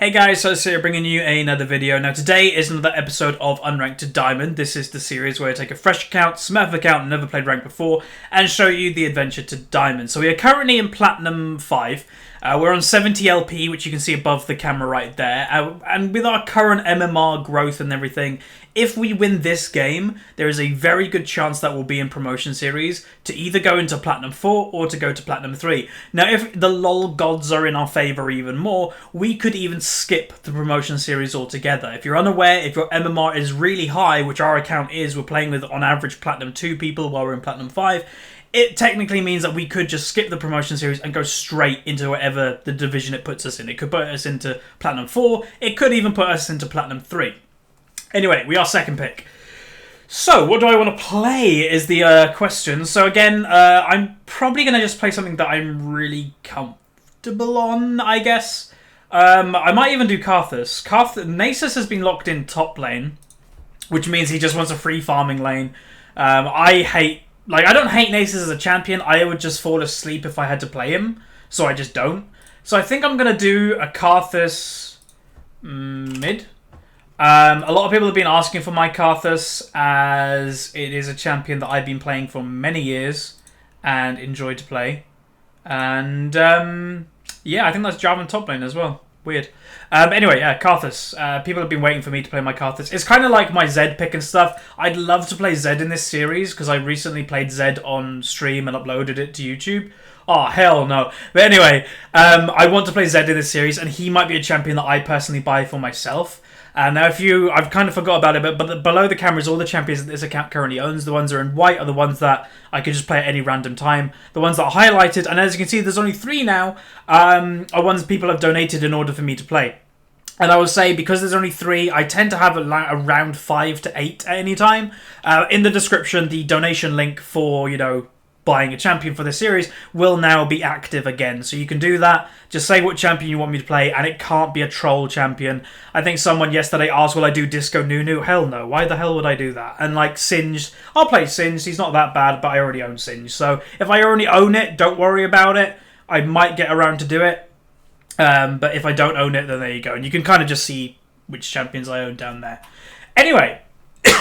Hey guys, so here bringing you another video. Now today is another episode of Unranked to Diamond. This is the series where I take a fresh account, Smurf account, never played ranked before, and show you the adventure to Diamond. So we are currently in Platinum 5. We're on 70 LP, which you can see above the camera right there. And with our current MMR growth and everything, if we win this game, there is a very good chance that we'll be in Promotion Series to either go into Platinum 4 or to go to Platinum 3. Now, if the LoL gods are in our favour even more, we could even skip the Promotion Series altogether. If you're unaware, if your MMR is really high, which our account is, we're playing with on average Platinum 2 people while we're in Platinum 5, it technically means that we could just skip the Promotion Series and go straight into whatever the division it puts us in. It could put us into Platinum 4, it could even put us into Platinum 3. Anyway, we are second pick. So, what do I want to play is the question. So again, I'm probably going to just play something that I'm really comfortable on, I guess. I might even do Karthus. Nasus has been locked in top lane, which means he just wants a free farming lane. I don't hate Nasus as a champion. I would just fall asleep if I had to play him, so I just don't. So I think I'm going to do a Karthus mid. A lot of people have been asking for my Karthus, as it is a champion that I've been playing for many years and enjoy to play. And yeah, I think that's Jarvan top lane as well. Weird. Anyway, yeah, Karthus. People have been waiting for me to play my Karthus. It's kind of like my Zed pick and stuff. I'd love to play Zed in this series because I recently played Zed on stream and uploaded it to YouTube. Oh, hell no. But anyway, I want to play Zed in this series, and he might be a champion that I personally buy for myself. Now, I've kind of forgot about it, but below the camera is all the champions that this account currently owns. The ones that are in white are the ones that I can just play at any random time. The ones that are highlighted, and as you can see, there's only 3 now, are ones people have donated in order for me to play. And I will say, because there's only 3, I tend to have around 5 to 8 at any time. In the description, the donation link for, buying a champion for this series will now be active again. So you can do that. Just say what champion you want me to play, and it can't be a troll champion. I think someone yesterday asked, will I do Disco Nunu? Hell no. Why the hell would I do that? And like Singed, I'll play Singed. He's not that bad, but I already own Singed. So if I already own it, don't worry about it. I might get around to do it. But if I don't own it, then there you go. And you can kind of just see which champions I own down there. Anyway,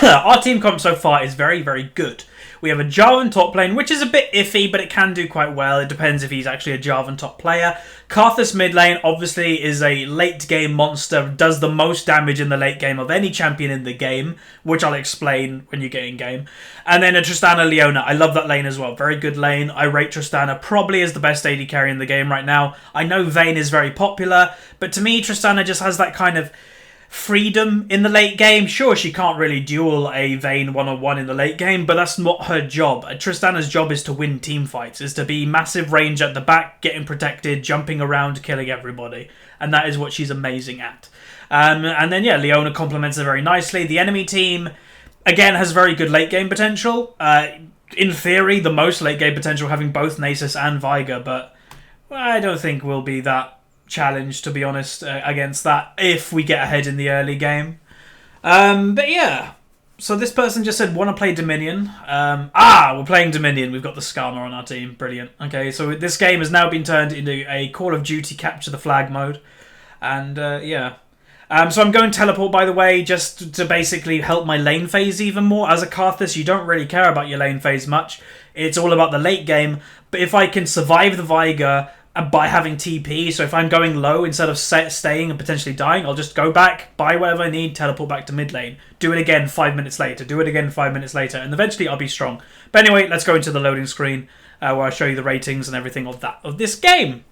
our team comp so far is very, very good. We have a Jarvan top lane, which is a bit iffy, but it can do quite well. It depends if he's actually a Jarvan top player. Karthus mid lane, obviously, is a late game monster. Does the most damage in the late game of any champion in the game, which I'll explain when you get in game. And then a Tristana Leona. I love that lane as well. Very good lane. I rate Tristana probably as the best AD carry in the game right now. I know Vayne is very popular, but to me, Tristana just has that kind of freedom in the late game. Sure, she can't really duel a Vayne one-on-one in the late game, but that's not her job. Tristana's job is to win team fights, is to be massive range at the back, getting protected, jumping around, killing everybody. And that is what she's amazing at. And then, yeah, Leona complements her very nicely. The enemy team, again, has very good late game potential. In theory, the most late game potential having both Nasus and Veigar, but I don't think we'll be that challenge, to be honest, against that if we get ahead in the early game. But yeah, so this person just said want to play Dominion. We're playing Dominion. We've got the Skarner on our team. Brilliant. Okay, so this game has now been turned into a Call of Duty capture the flag mode, and yeah. So I'm going teleport, by the way, just to basically help my lane phase even more. As a Karthus, you don't really care about your lane phase much. It's all about the late game. But if I can survive the Veigar by having TP, so if I'm going low, instead of staying and potentially dying, I'll just go back, buy whatever I need, teleport back to mid lane, do it again 5 minutes later, do it again 5 minutes later, and eventually I'll be strong. But anyway, let's go into the loading screen where I show you the ratings and everything of this game.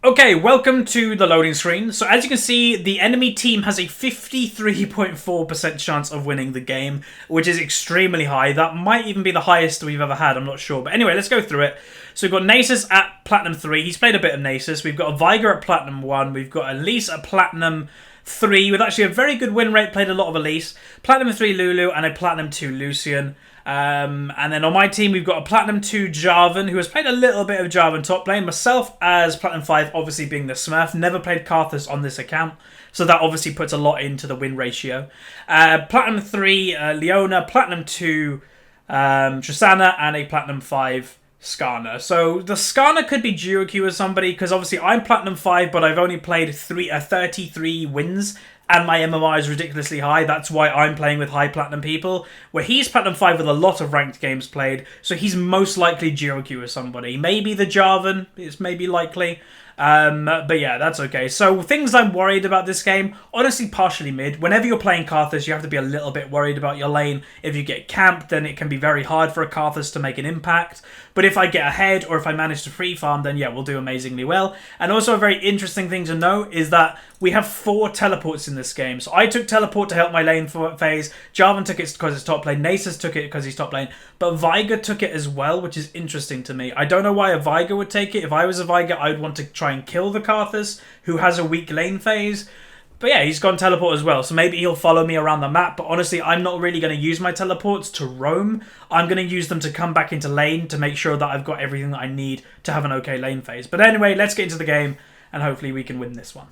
Okay, welcome to the loading screen. So as you can see, the enemy team has a 53.4% chance of winning the game, which is extremely high. That might even be the highest we've ever had, I'm not sure. But anyway, let's go through it. So we've got Nasus at Platinum 3. He's played a bit of Nasus. We've got a Veigar at Platinum 1. We've got Elise at Platinum 3, with actually a very good win rate. Played a lot of Elise. Platinum 3 Lulu and a Platinum 2 Lucian. And then on my team, we've got a Platinum 2 Jarvan, who has played a little bit of Jarvan top lane. Myself as Platinum 5, obviously being the Smurf. Never played Karthus on this account, so that obviously puts a lot into the win ratio. Platinum 3 Leona, Platinum 2 Tristana, and a Platinum 5 Skarner. So the Skarner could be duo queue with somebody, because obviously I'm Platinum 5, but I've only played 33 wins, and my MMR is ridiculously high. That's why I'm playing with high Platinum people, where he's Platinum 5 with a lot of ranked games played, so he's most likely duo queue with somebody. Maybe the Jarvan is maybe likely. But yeah, that's okay. So things I'm worried about this game, honestly, partially mid. Whenever you're playing Karthus, you have to be a little bit worried about your lane. If you get camped, then it can be very hard for a Karthus to make an impact. But if I get ahead, or if I manage to free farm, then yeah, we'll do amazingly well. And also a very interesting thing to note is that we have 4 teleports in this game. So I took teleport to help my lane phase. Jarvan took it because it's top lane. Nasus took it because he's top lane. But Veigar took it as well, which is interesting to me. I don't know why a Veigar would take it. If I was a Veigar, I would want to try and kill the Karthus, who has a weak lane phase. But yeah, he's gone teleport as well, so maybe he'll follow me around the map. But honestly, I'm not really going to use my teleports to roam. I'm going to use them to come back into lane to make sure that I've got everything that I need to have an okay lane phase. But anyway, let's get into the game, and hopefully we can win this one.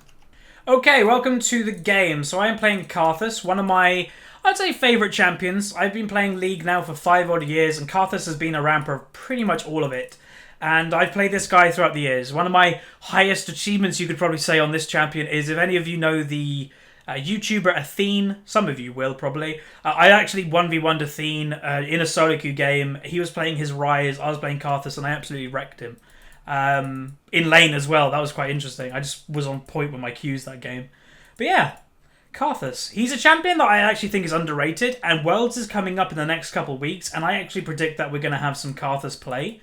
Okay, welcome to the game. So I am playing Karthus, one of my, I'd say, favourite champions. I've been playing League now for 5 odd years, and Karthus has been around for pretty much all of it. And I've played this guy throughout the years. One of my highest achievements, you could probably say, on this champion is, if any of you know the YouTuber Athene, some of you will probably, I actually 1v1'd Athene in a solo queue game. He was playing his Rise, I was playing Karthus, and I absolutely wrecked him. In lane as well, that was quite interesting. I just was on point with my Qs that game. But yeah, Karthus. He's a champion that I actually think is underrated, and Worlds is coming up in the next couple of weeks, and I actually predict that we're going to have some Karthus play.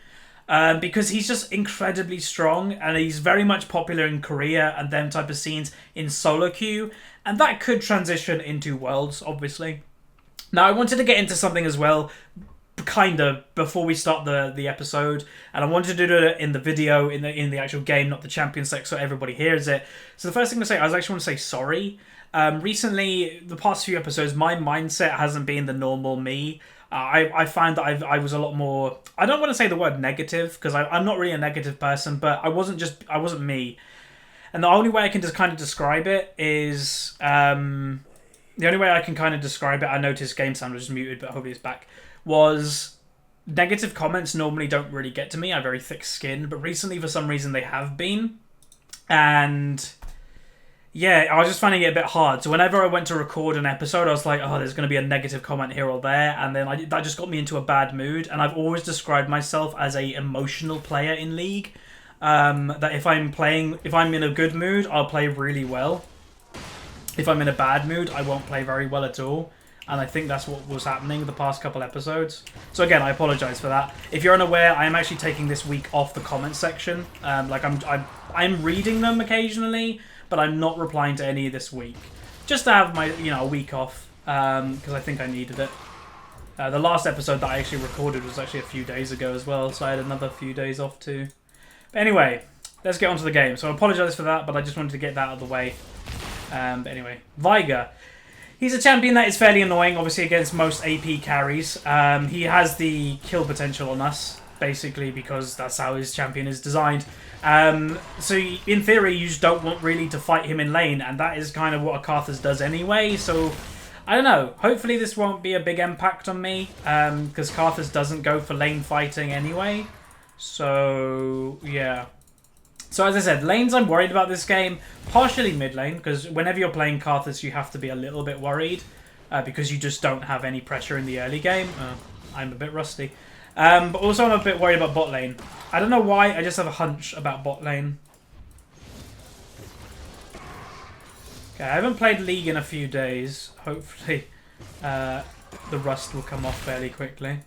Because he's just incredibly strong, and he's very much popular in Korea and them type of scenes in solo queue, and that could transition into Worlds, obviously. Now, I wanted to get into something as well, kind of, before we start the episode, and I wanted to do it in the video, in the actual game, not the champion sec, so everybody hears it. So the first thing to say, I actually want to say sorry. Recently, the past few episodes, my mindset hasn't been the normal me. I find that I was a lot more, I don't want to say the word negative, because I'm not really a negative person, but I wasn't me. And the only way I can just kind of describe it is, I noticed game sound was just muted, but hopefully it's back, was negative comments normally don't really get to me. I have very thick skin, but recently for some reason they have been. And yeah, I was just finding it a bit hard. So whenever I went to record an episode, I was like, oh, there's going to be a negative comment here or there. And then that just got me into a bad mood. And I've always described myself as a emotional player in League. That if I'm in a good mood, I'll play really well. If I'm in a bad mood, I won't play very well at all. And I think that's what was happening the past couple episodes. So again, I apologise for that. If you're unaware, I am actually taking this week off the comment section. I'm reading them occasionally, but I'm not replying to any this week. Just to have my, a week off, because I think I needed it. The last episode that I actually recorded was actually a few days ago as well, so I had another few days off too. But anyway, let's get on to the game. So I apologise for that, but I just wanted to get that out of the way. But anyway, Veigar. He's a champion that is fairly annoying, obviously, against most AP carries. He has the kill potential on us, basically, because that's how his champion is designed. So in theory, you just don't want really to fight him in lane, and that is kind of what a Karthus does anyway. So I don't know. Hopefully this won't be a big impact on me, because Karthus doesn't go for lane fighting anyway. So yeah. So as I said, lanes I'm worried about this game, partially mid lane, because whenever you're playing Karthus, you have to be a little bit worried, because you just don't have any pressure in the early game. I'm a bit rusty. But also I'm a bit worried about bot lane. I don't know why, I just have a hunch about bot lane. Okay, I haven't played League in a few days. Hopefully the rust will come off fairly quickly.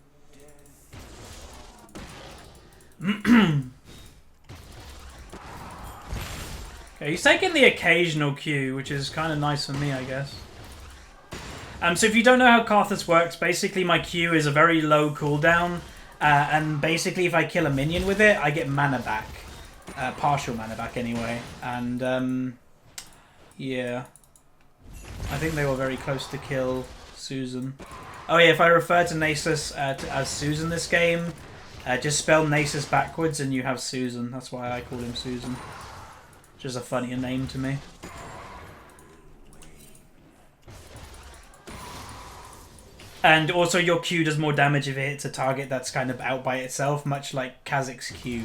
Okay, he's taking the occasional Q, which is kind of nice for me, I guess. So if you don't know how Karthus works, basically my Q is a very low cooldown. And basically if I kill a minion with it, I get mana back. Partial mana back anyway. And yeah. I think they were very close to kill Susan. Oh yeah, if I refer to Nasus as Susan this game, just spell Nasus backwards and you have Susan. That's why I call him Susan. Just a funnier name to me. And also your Q does more damage if it hits a target that's kind of out by itself, much like Kha'Zix's Q.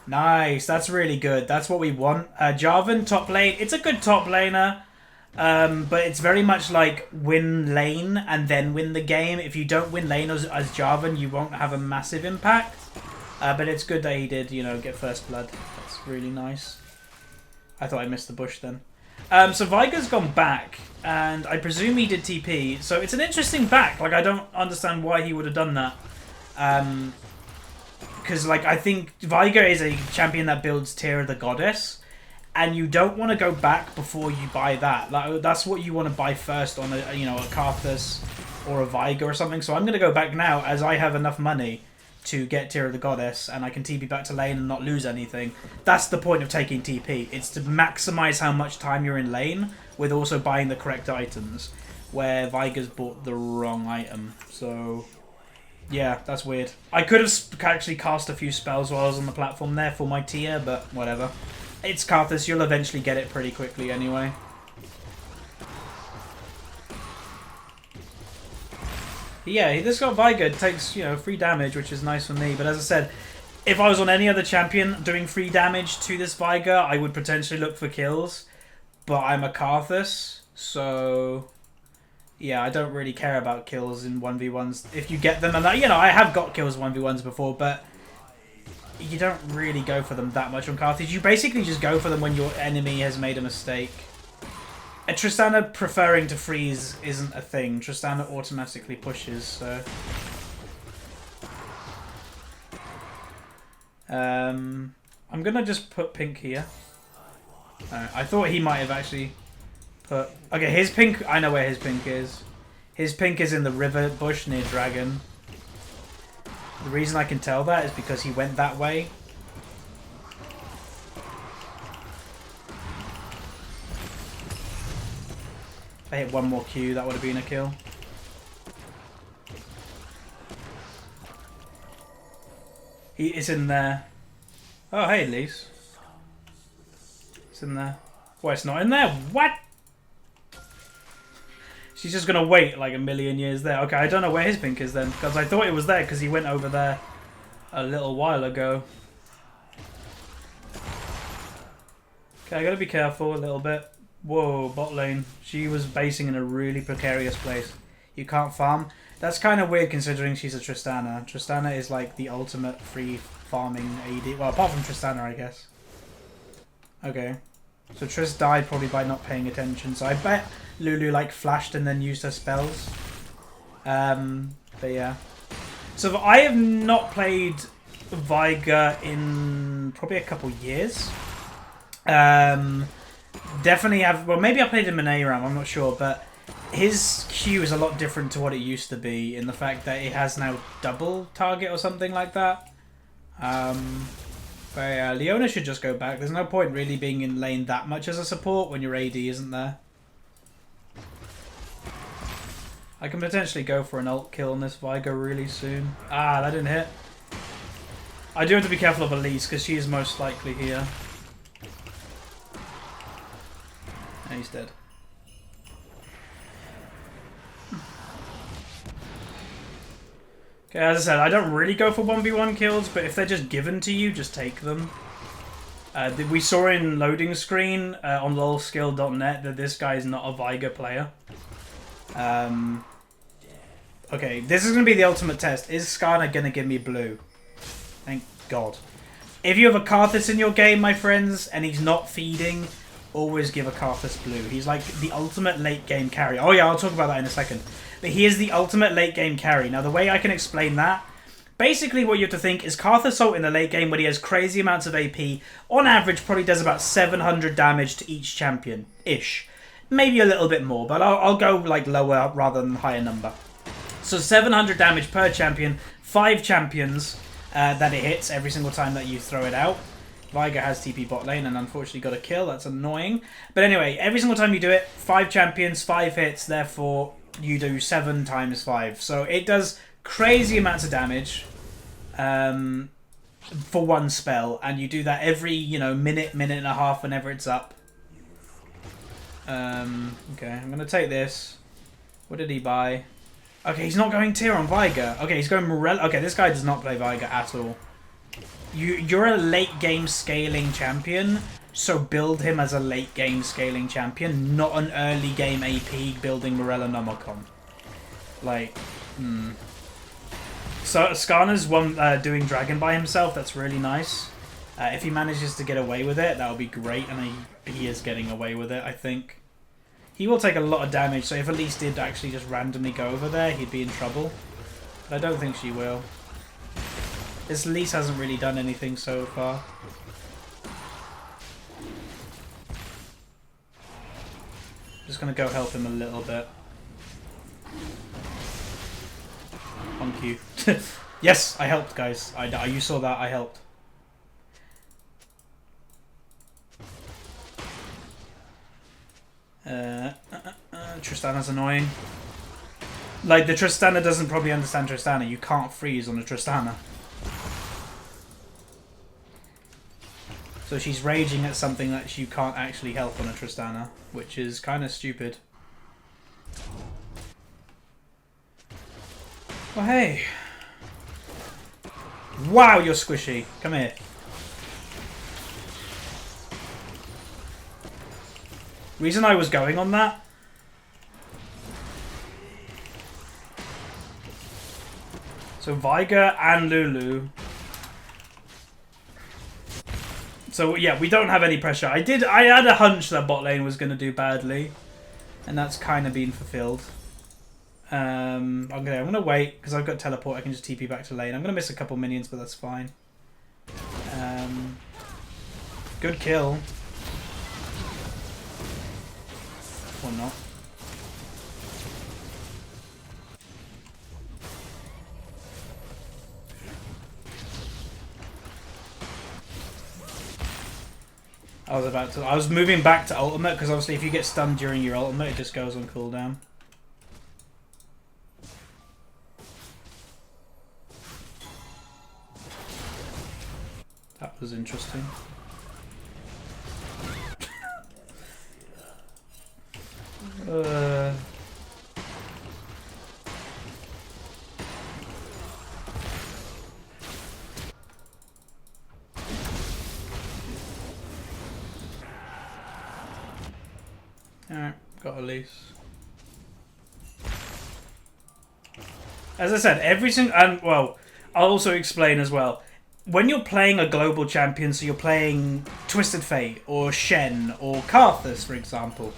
Nice, that's really good. That's what we want. Jarvan, top lane. It's a good top laner, but it's very much like win lane and then win the game. If you don't win lane as Jarvan, you won't have a massive impact. But it's good that he did, you know, get first blood. That's really nice. I thought I missed the bush then. So Viger's gone back, and I presume he did TP. So it's an interesting back. Like, I don't understand why he would have done that. Because, like, I think Viger is a champion that builds Tear of the Goddess, and you don't want to go back before you buy that. Like, that's what you want to buy first on a, you know, a Karthus or a Viger or something. So I'm going to go back now, as I have enough money to get Tear of the Goddess, and I can TP back to lane and not lose anything. That's the point of taking TP. It's to maximize how much time you're in lane with also buying the correct items, where Viger's bought the wrong item. So, yeah, that's weird. I could have actually cast a few spells while I was on the platform there for my tier, but whatever. It's Karthus. You'll eventually get it pretty quickly anyway. Yeah, this got Viger. It takes, you know, free damage, which is nice for me. But as I said, if I was on any other champion doing free damage to this Viger, I would potentially look for kills. But I'm a Karthus, so yeah, I don't really care about kills in 1v1s. If you get them, and you know, I have got kills 1v1s before, but you don't really go for them that much on Karthus. You basically just go for them when your enemy has made a mistake. Tristana preferring to freeze isn't a thing. Tristana automatically pushes, so... I'm gonna just put pink here. I thought he might have actually put... Okay, his pink... I know where his pink is. His pink is in the river bush near Dragon. The reason I can tell that is because he went that way. If I hit one more Q, that would have been a kill. It's in there. Oh, hey, Elise. It's in there. Well, it's not in there. What? She's just going to wait like a million years there. Okay, I don't know where his pink is then. Because I thought it was there because he went over there a little while ago. Okay, I got to be careful a little bit. Whoa, bot lane. She was basing in a really precarious place. You can't farm. That's kind of weird considering she's a Tristana. Tristana is like the ultimate free farming AD. Well, apart from Tristana, I guess. Okay. So Triss died probably by not paying attention. So I bet Lulu like flashed and then used her spells. But yeah. So I have not played Viger in probably a couple years. Definitely have... Well, maybe I played him in ARAM, I'm not sure. But his Q is a lot different to what it used to be in the fact that it has now double target or something like that. But yeah, Leona should just go back. There's no point really being in lane that much as a support when your AD isn't there. I can potentially go for an ult kill on this Viger really soon. Ah, that didn't hit. I do have to be careful of Elise because she is most likely here. And he's dead. Okay, as I said, I don't really go for 1v1 kills, but if they're just given to you, just take them. We saw in loading screen on lolskill.net that this guy is not a Viger player. Okay, this is going to be the ultimate test. Is Skarner going to give me blue? Thank God. If you have a Karthus in your game, my friends, and he's not feeding, always give a Karthus blue. He's like the ultimate late game carry. Oh yeah, I'll talk about that in a second. But he is the ultimate late game carry. Now the way I can explain that, basically what you have to think is Karthus ult in the late game when he has crazy amounts of AP, on average probably does about 700 damage to each champion-ish. Maybe a little bit more, but I'll go like lower rather than higher number. So 700 damage per champion, 5 champions that it hits every single time that you throw it out. Viger has TP bot lane and unfortunately got a kill. That's annoying. But anyway, every single time you do it, 5 champions, 5 hits. Therefore, you do 7 times 5. So it does crazy amounts of damage for one spell. And you do that every, you know, minute and a half whenever it's up. Okay, I'm going to take this. What did he buy? Okay, he's not going tier on Viger. Okay, he's going Morella. Okay, this guy does not play Viger at all. You're a late game scaling champion, so build him as a late game scaling champion, not an early game AP building Morella Nomicon. Like, So Skarner's doing Dragon by himself. That's really nice. If he manages to get away with it, that would be great, and he is getting away with it, I think. He will take a lot of damage, so if Elise did actually just randomly go over there, he'd be in trouble. But I don't think she will. This Elise hasn't really done anything so far. Just gonna go help him a little bit. Thank you. Yes, I helped, guys. You saw that, I helped. Tristana's annoying. Like, the Tristana doesn't probably understand Tristana. You can't freeze on a Tristana. So she's raging at something that you can't actually help on a Tristana, which is kind of stupid. Oh, hey. Wow, you're squishy. Come here. Reason I was going on that. So Viger and Lulu. So yeah, we don't have any pressure. I had a hunch that bot lane was going to do badly, and that's kind of been fulfilled. I'm gonna wait because I've got teleport. I can just TP back to lane. I'm gonna miss a couple minions, but that's fine. Good kill. Or not. I was moving back to ultimate because obviously if you get stunned during your ultimate, it just goes on cooldown. That was interesting. Alright, got Elise. As I said, every single... And, well, I'll also explain as well. When you're playing a global champion, so you're playing Twisted Fate, or Shen, or Karthus, for example,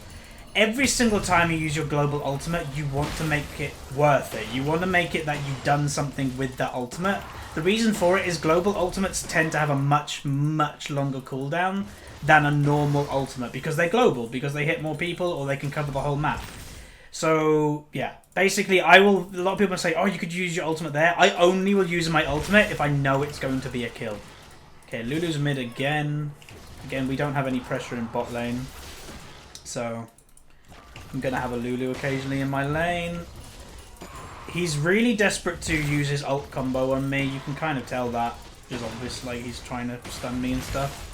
every single time you use your global ultimate, you want to make it worth it. You want to make it that you've done something with that ultimate. The reason for it is global ultimates tend to have a much, much longer cooldown than a normal ultimate because they're global, because they hit more people or they can cover the whole map. So, yeah. Basically, a lot of people say, oh, you could use your ultimate there. I only will use my ultimate if I know it's going to be a kill. Okay, Lulu's mid again. Again, we don't have any pressure in bot lane. So, I'm going to have a Lulu occasionally in my lane. He's really desperate to use his ult combo on me. You can kind of tell that. Which is obvious, like he's trying to stun me and stuff.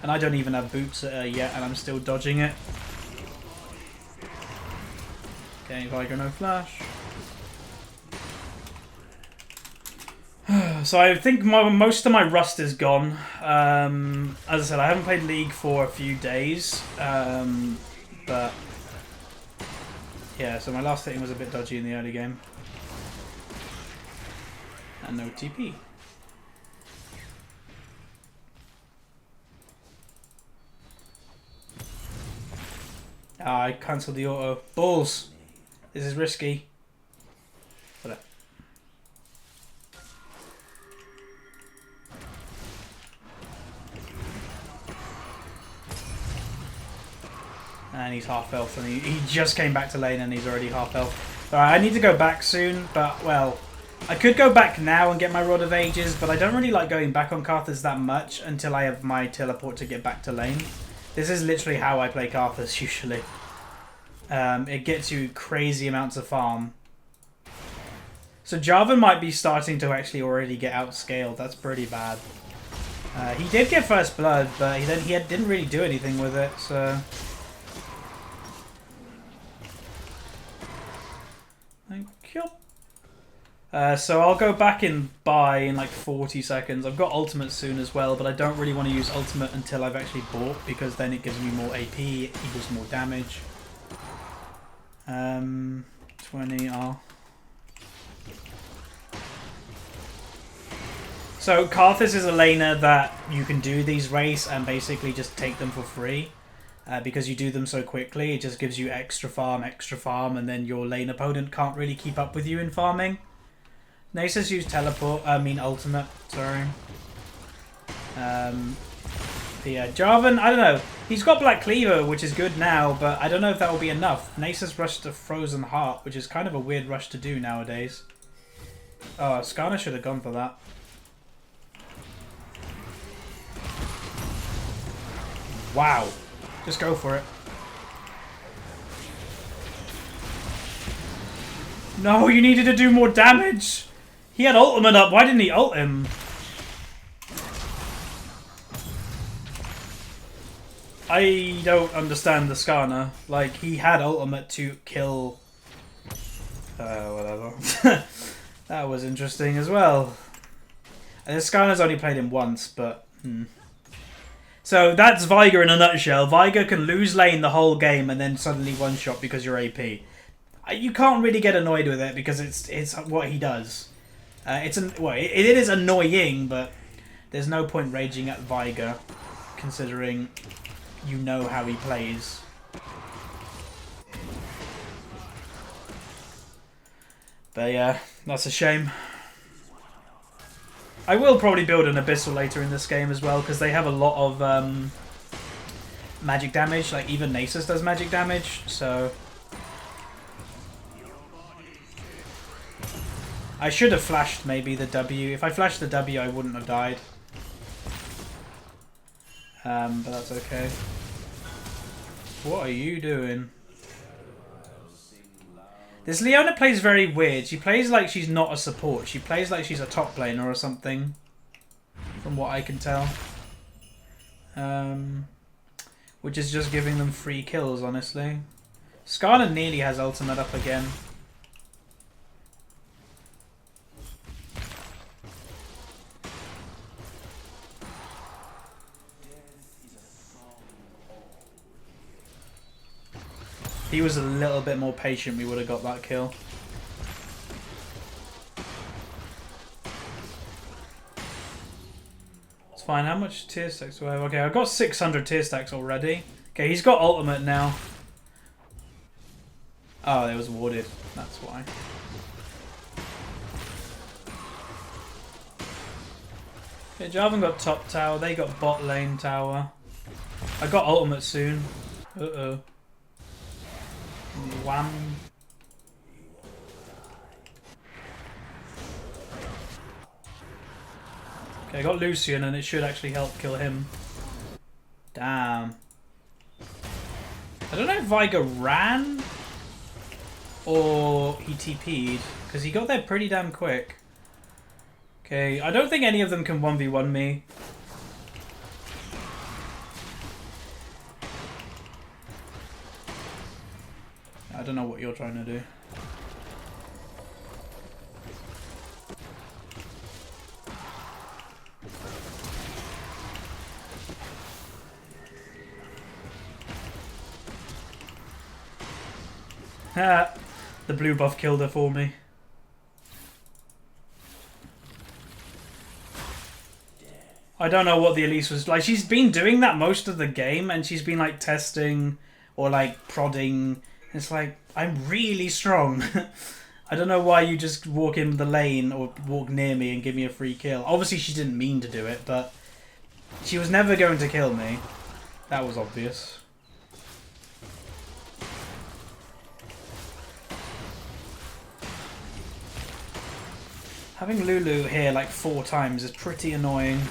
And I don't even have boots yet, and I'm still dodging it. Okay, Viger no flash. So I think most of my rust is gone. As I said, I haven't played League for a few days. But yeah, so my last hitting was a bit dodgy in the early game. And no TP. I cancelled the auto. Balls! This is risky. Whatever. And he's half health, and he just came back to lane and he's already half health. Alright, I need to go back soon, but, well, I could go back now and get my Rod of Ages, but I don't really like going back on Karthus that much until I have my teleport to get back to lane. This is literally how I play Karthus usually. It gets you crazy amounts of farm. So Jarvan might be starting to actually already get outscaled. That's pretty bad. He did get first blood, but he didn't really do anything with it. So So I'll go back in buy in like 40 seconds. I've got ultimate soon as well, but I don't really want to use ultimate until I've actually bought, because then it gives me more AP, it equals more damage. 20 R. So Karthus is a laner that you can do these race and basically just take them for free. Because you do them so quickly, it just gives you extra farm, and then your lane opponent can't really keep up with you in farming. Nasus used ultimate, sorry. Yeah, Jarvan, I don't know. He's got Black Cleaver, which is good now, but I don't know if that will be enough. Nasus rushed to Frozen Heart, which is kind of a weird rush to do nowadays. Oh, Skarner should have gone for that. Wow. Just go for it. No, you needed to do more damage. He had ultimate up. Why didn't he ult him? I don't understand the Skarner. Like, he had ultimate to kill... whatever. That was interesting as well. And Skarner's only played him once, but... So that's Veigar in a nutshell. Veigar can lose lane the whole game and then suddenly one-shot because you're AP. You can't really get annoyed with it because it's what he does. It is annoying, but there's no point raging at Veigar, considering you know how he plays. But yeah, that's a shame. I will probably build an Abyssal later in this game as well, because they have a lot of magic damage. Like, even Nasus does magic damage, so... I should have flashed maybe the W. If I flashed the W, I wouldn't have died. But that's okay. What are you doing? This Leona plays very weird. She plays like she's not a support. She plays like she's a top laner or something, from what I can tell. Which is just giving them free kills, honestly. Skarner nearly has ultimate up again. If he was a little bit more patient, we would have got that kill. It's fine. How much tier stacks do I have? Okay, I've got 600 tier stacks already. Okay, he's got ultimate now. Oh, it was warded. That's why. Okay, Jarvan got top tower. They got bot lane tower. I got ultimate soon. Uh-oh. Wham. Okay, I got Lucian and it should actually help kill him. Damn. I don't know if Veigar ran or he TP'd, because he got there pretty damn quick. Okay, I don't think any of them can 1v1 me. I don't know what you're trying to do. Ha! The blue buff killed her for me. I don't know what the Elise was like. She's been doing that most of the game, and she's been like testing or like prodding. It's like, I'm really strong. I don't know why you just walk in the lane or walk near me and give me a free kill. Obviously she didn't mean to do it, but she was never going to kill me. That was obvious. Having Lulu here like 4 times is pretty annoying.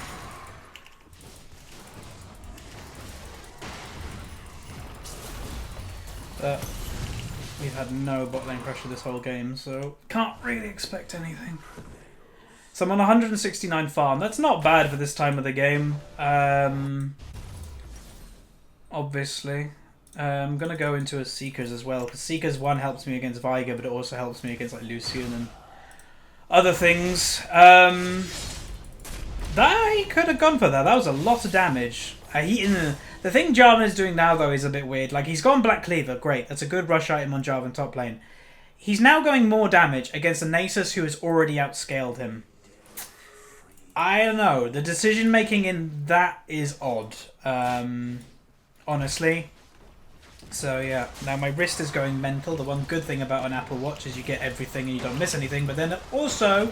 But we've had no bot lane pressure this whole game, so can't really expect anything. So I'm on 169 farm. That's not bad for this time of the game. Obviously. I'm going to go into a Seekers as well, because Seekers 1 helps me against Veigar, but it also helps me against like Lucian and Other things. That could have gone for that. That was a lot of damage. The thing Jarvan is doing now, though, is a bit weird. Like, he's gone Black Cleaver. Great. That's a good rush item on Jarvan top lane. He's now going more damage against a Nasus who has already outscaled him. I don't know. The decision-making in that is odd. Honestly. So, yeah. Now, my wrist is going mental. The one good thing about an Apple Watch is you get everything and you don't miss anything. But then also,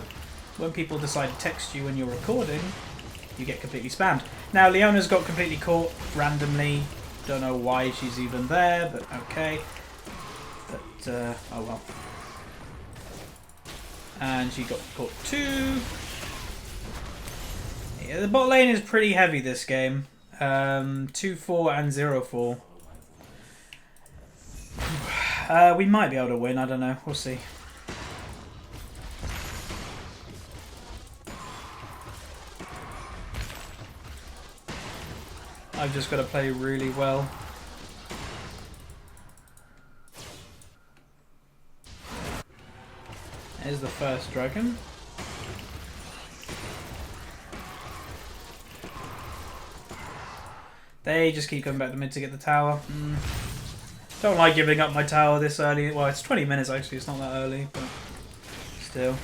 when people decide to text you when you're recording, you get completely spammed. Now, Leona's got completely caught randomly. Don't know why she's even there, but okay. But, oh well. And she got caught too. Yeah, the bot lane is pretty heavy this game. 2-4 and 0-4. We might be able to win, I don't know. We'll see. I've just got to play really well. There's the first dragon. They just keep coming back to mid to get the tower. Don't like giving up my tower this early. Well, it's 20 minutes actually, it's not that early, but still.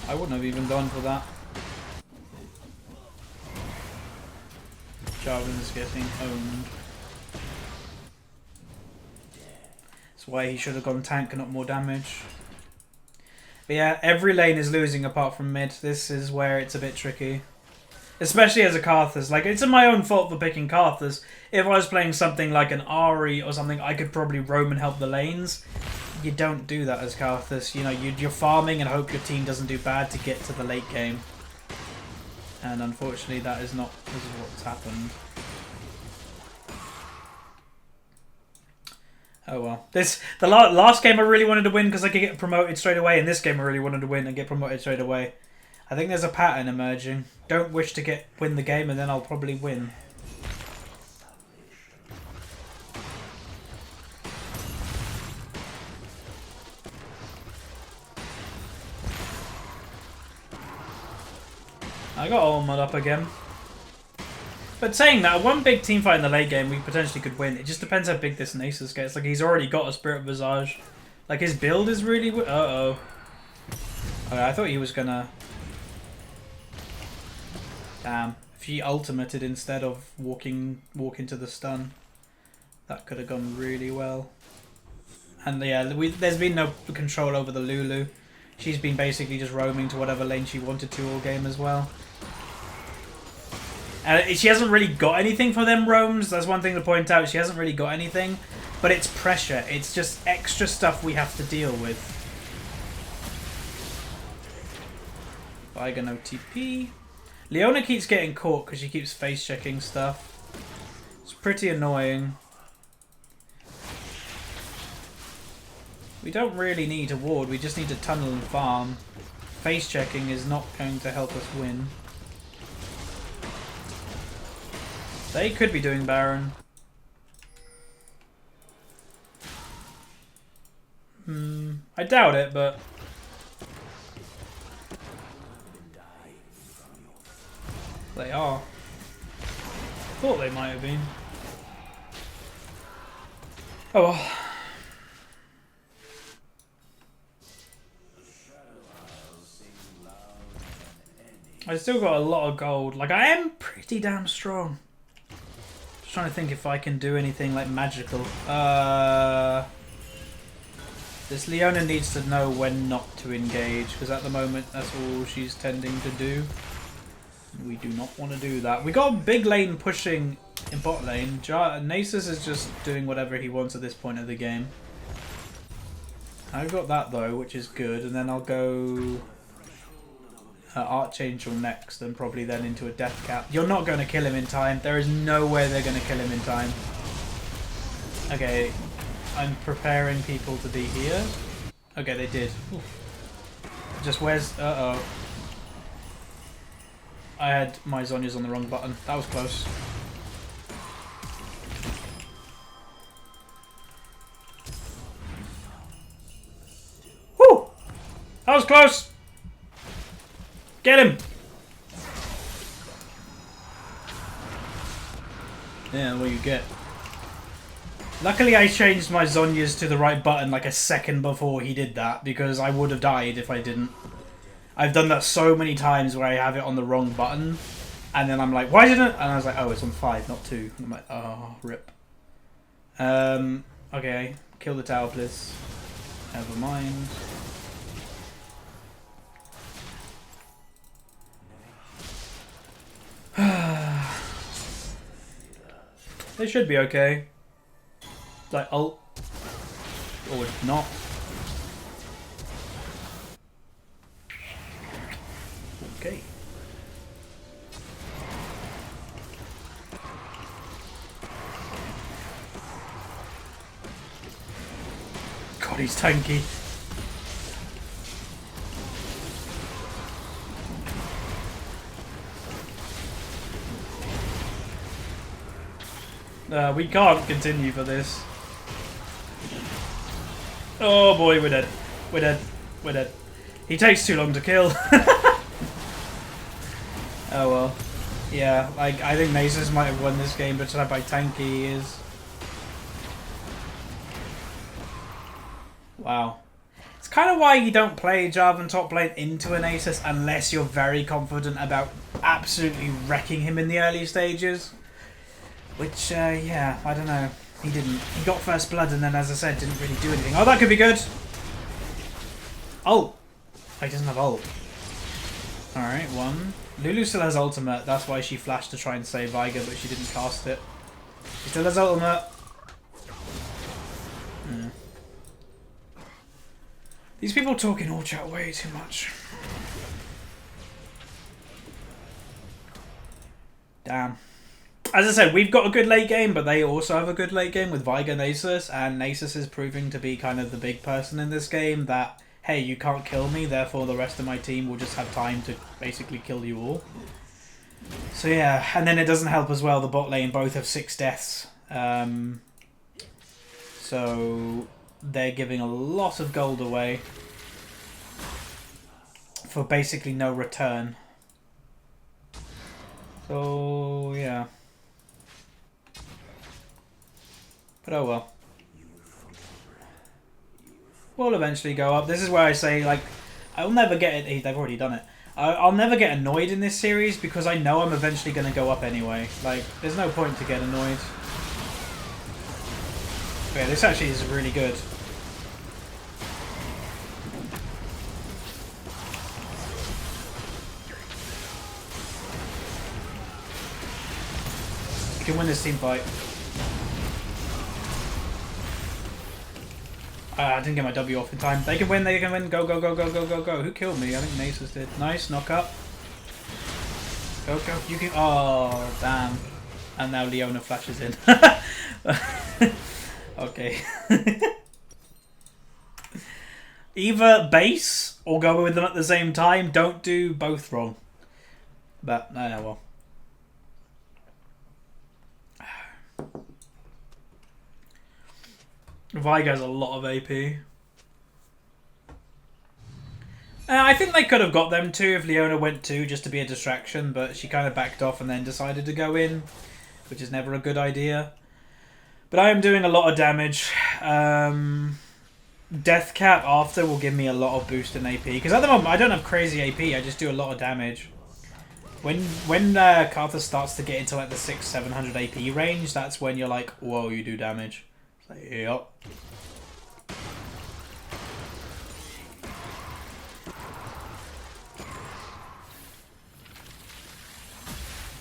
I wouldn't have even gone for that. Jarvan's getting owned. That's why he should have gone tank and not more damage. But yeah, every lane is losing apart from mid. This is where it's a bit tricky. Especially as a Karthus. Like, it's my own fault for picking Karthus. If I was playing something like an Ahri or something, I could probably roam and help the lanes. You don't do that as Karthus. You know, you're farming and hope your team doesn't do bad to get to the late game. And unfortunately, this is what's happened. Oh well. The last game I really wanted to win because I could get promoted straight away. In this game I really wanted to win and get promoted straight away. I think there's a pattern emerging. Don't wish to win the game and then I'll probably win. I got Almond up again. But saying that, one big team fight in the late game we potentially could win. It just depends how big this Nasus gets. Like, he's already got a Spirit Visage. Like, his build is really... Uh-oh. Okay, I thought he was gonna... Damn. If he ultimated instead of walk into the stun, that could have gone really well. And yeah, there's been no control over the Lulu. She's been basically just roaming to whatever lane she wanted to all game as well. And she hasn't really got anything for them roams. That's one thing to point out. She hasn't really got anything. But it's pressure. It's just extra stuff we have to deal with. Viger no TP. Leona keeps getting caught because she keeps face checking stuff. It's pretty annoying. We don't really need a ward. We just need to tunnel and farm. Face checking is not going to help us win. They could be doing Baron. I doubt it, but... They are. Thought they might have been. Oh well. I still got a lot of gold. Like, I am pretty damn strong. Just trying to think if I can do anything like magical. This Leona needs to know when not to engage, because at the moment that's all she's tending to do. We do not want to do that. We got a big lane pushing in bot lane. Nasus is just doing whatever he wants at this point of the game. I've got that though, which is good, and then I'll go Archangel next, and probably then into a death cap. You're not going to kill him in time. There is no way they're going to kill him in time. Okay, I'm preparing people to be here. Okay, they did. Oof. Just where's... Uh-oh. I had my Zhonya's on the wrong button. That was close. That was close! Get him! Yeah, what you get. Luckily I changed my Zhonya's to the right button like a second before he did that, because I would have died if I didn't. I've done that so many times where I have it on the wrong button, and then I'm like, why didn't... And I was like, oh, it's on 5, not 2. And I'm like, oh, rip. Okay, kill the tower, please. Never mind. They should be okay. Like, ult. Or not. Okay. God, he's tanky. We can't continue for this. Oh boy, we're dead. We're dead. We're dead. He takes too long to kill. Oh well. Yeah, like, I think Nasus might have won this game, but just how tanky he is. Wow. It's kind of why you don't play Jarvan top lane into an Nasus unless you're very confident about absolutely wrecking him in the early stages. Which, yeah, I don't know. He didn't. He got first blood and then, as I said, didn't really do anything. Oh, that could be good. Ult. Oh, he doesn't have ult. Alright, one. Lulu still has ultimate. That's why she flashed to try and save Veigar, but she didn't cast it. She still has ultimate. These people talk in all chat way too much. Damn. As I said, we've got a good late game, but they also have a good late game with Veigar Nasus, and Nasus is proving to be kind of the big person in this game that, hey, you can't kill me, therefore the rest of my team will just have time to basically kill you all. So yeah, and then it doesn't help as well, the bot lane both have 6 deaths. So they're giving a lot of gold away for basically no return. So yeah. But oh well. We'll eventually go up. This is where I say, like, I'll never get it. They've already done it. I'll never get annoyed in this series because I know I'm eventually going to go up anyway. Like, there's no point to get annoyed. Okay, this actually is really good. You can win this team fight. I didn't get my W off in time. They can win, they can win. Go, go, go, go, go, go, go. Who killed me? I think Nasus did. Nice, knock up. Go, go. You can... Oh, damn. And now Leona flashes in. Okay. Either base or go with them at the same time. Don't do both wrong. But, well. Veigar's a lot of AP. I think they could have got them too if Leona went 2 just to be a distraction, but she kind of backed off and then decided to go in, which is never a good idea. But I am doing a lot of damage. Death cap after will give me a lot of boost in AP, because at the moment I don't have crazy AP, I just do a lot of damage. When Karthus starts to get into like the 600-700 AP range, that's when you're like, whoa, you do damage. It's like, yep.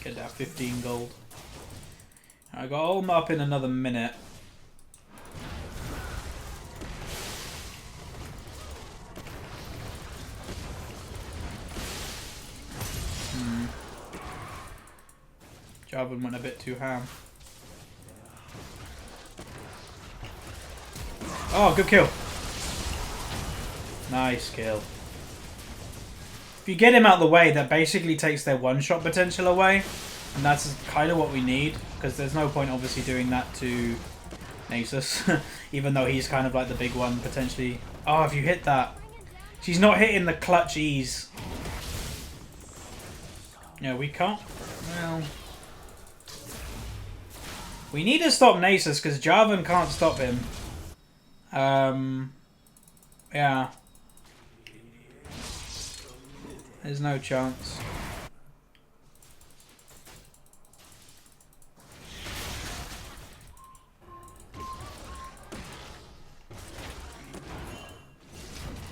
Get that 15 gold. I got Ulm up in another minute. Jarvan went a bit too ham. Oh, good kill. Nice kill. If you get him out of the way, that basically takes their one-shot potential away. And that's kind of what we need. Because there's no point obviously doing that to Nasus. Even though he's kind of like the big one potentially. Oh, if you hit that. She's not hitting the clutch E's. No, we can't. Well, we need to stop Nasus because Jarvan can't stop him. Yeah. There's no chance.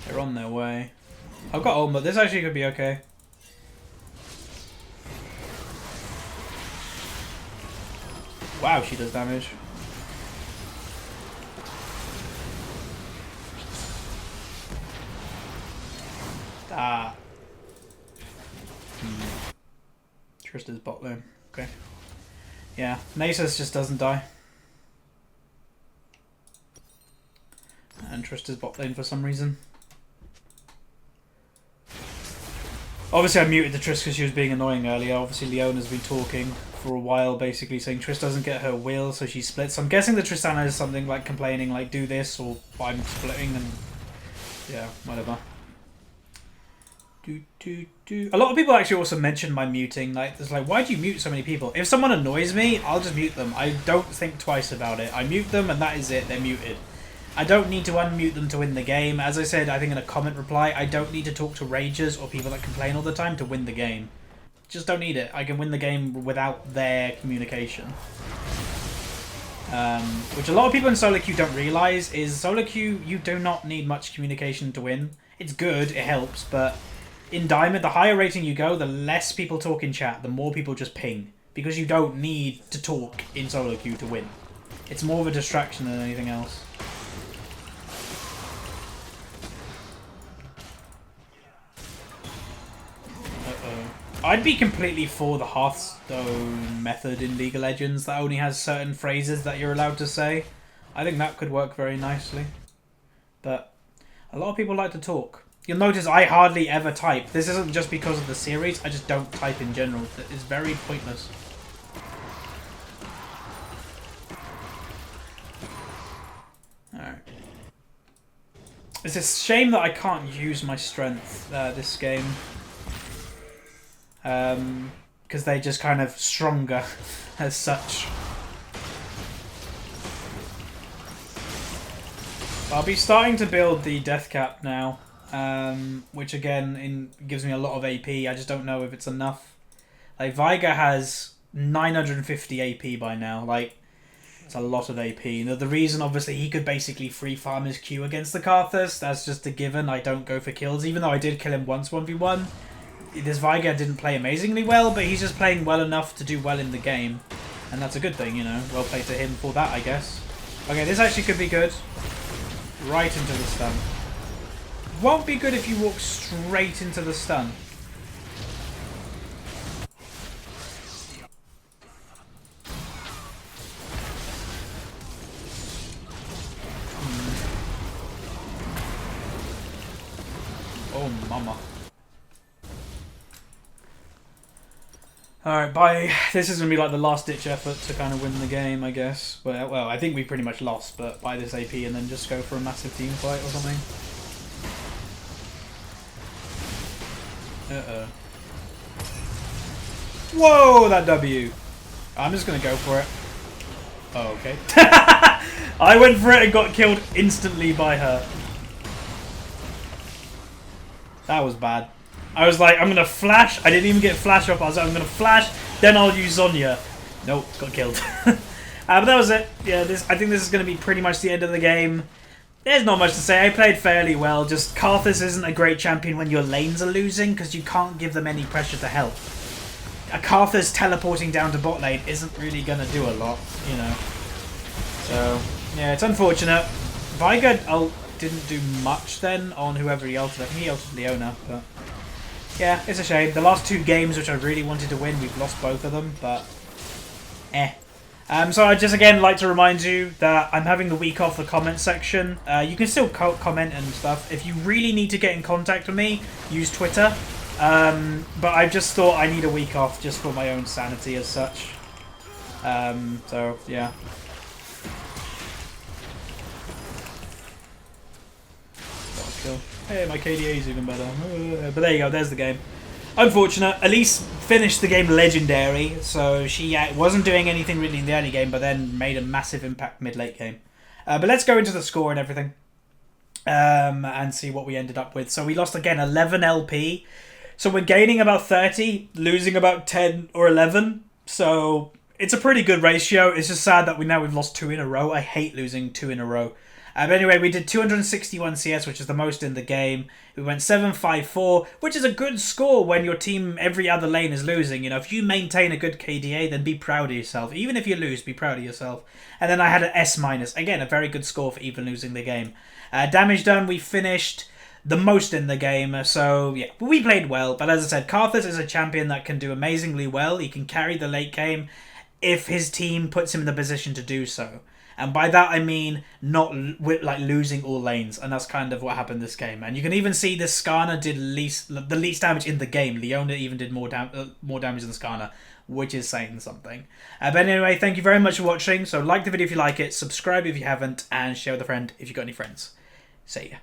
They're on their way. I've got ult, but this actually could be okay. Wow, she does damage. Ah. Trista's bot lane. Okay. Yeah, Nasus just doesn't die. And Trista's bot lane for some reason. Obviously I muted the Triss because she was being annoying earlier. Obviously Leona's been talking for a while basically saying Triss doesn't get her will, so she splits. So I'm guessing the Tristana is something like complaining like do this or I'm splitting and yeah, whatever. A lot of people actually also mentioned my muting. Like, it's like, why do you mute so many people? If someone annoys me, I'll just mute them. I don't think twice about it. I mute them and that is it. They're muted. I don't need to unmute them to win the game. As I said, I think in a comment reply, I don't need to talk to ragers or people that complain all the time to win the game. Just don't need it. I can win the game without their communication. Which a lot of people in solo queue don't realise is solo queue, you do not need much communication to win. It's good, it helps, but in Diamond, the higher rating you go, the less people talk in chat, the more people just ping. Because you don't need to talk in solo queue to win. It's more of a distraction than anything else. I'd be completely for the Hearthstone method in League of Legends that only has certain phrases that you're allowed to say. I think that could work very nicely. But a lot of people like to talk. You'll notice I hardly ever type. This isn't just because of the series, I just don't type in general. It's very pointless. Alright. It's a shame that I can't use my strength this game. Because they're just kind of stronger as such. I'll be starting to build the death cap now. Which again gives me a lot of AP. I just don't know if it's enough. Like Veigar has 950 AP by now. Like it's a lot of AP. Now, the reason obviously he could basically free farm his Q against the Karthus. That's just a given. I don't go for kills, even though I did kill him once 1v1. This Veigar didn't play amazingly well, but he's just playing well enough to do well in the game, and that's a good thing, you know. Well played to him for that, I guess. Okay, this actually could be good. Right into the stun. Won't be good if you walk straight into the stun. Oh, mama. Alright, bye. This is going to be like the last ditch effort to kind of win the game, I guess. Well, I think we pretty much lost, but buy this AP and then just go for a massive team fight or something. Uh-oh. Whoa, that W. I'm just going to go for it. Oh, okay. I went for it and got killed instantly by her. That was bad. I was like, I'm going to flash. I didn't even get flash up. I was like, I'm going to flash, then I'll use Zonya. Nope, got killed. But that was it. Yeah, I think this is going to be pretty much the end of the game. There's not much to say. I played fairly well. Just Karthus isn't a great champion when your lanes are losing because you can't give them any pressure to help. A Karthus teleporting down to bot lane isn't really going to do a lot, you know. So, yeah, it's unfortunate. Veigar didn't do much then on whoever he ulted. I think he ulted Leona, but yeah, it's a shame. The last two games, which I really wanted to win, we've lost both of them, but so I'd just again like to remind you that I'm having the week off the comment section. You can still comment and stuff. If you really need to get in contact with me, use Twitter. But I just thought I need a week off just for my own sanity as such. So yeah. Kill. Hey, my KDA is even better. But there you go, there's the game. Unfortunate. Elise finished the game legendary, so she wasn't doing anything really in the early game, but then made a massive impact mid-late game. But let's go into the score and everything. And see what we ended up with. So we lost again 11 LP. So we're gaining about 30, losing about 10 or 11. So it's a pretty good ratio. It's just sad that we've lost 2 in a row. I hate losing 2 in a row. But anyway, we did 261 CS, which is the most in the game. We went 754, which is a good score when your team, every other lane is losing. You know, if you maintain a good KDA, then be proud of yourself. Even if you lose, be proud of yourself. And then I had an S-. Again, a very good score for even losing the game. Damage done, we finished the most in the game. So, yeah, we played well. But as I said, Karthus is a champion that can do amazingly well. He can carry the late game if his team puts him in the position to do so. And by that I mean not like losing all lanes, and that's kind of what happened this game. And you can even see the Skarner did the least damage in the game. Leona even did more damage than Skarner, which is saying something. But anyway, thank you very much for watching. So like the video if you like it, subscribe if you haven't, and share with a friend if you've got any friends. See ya.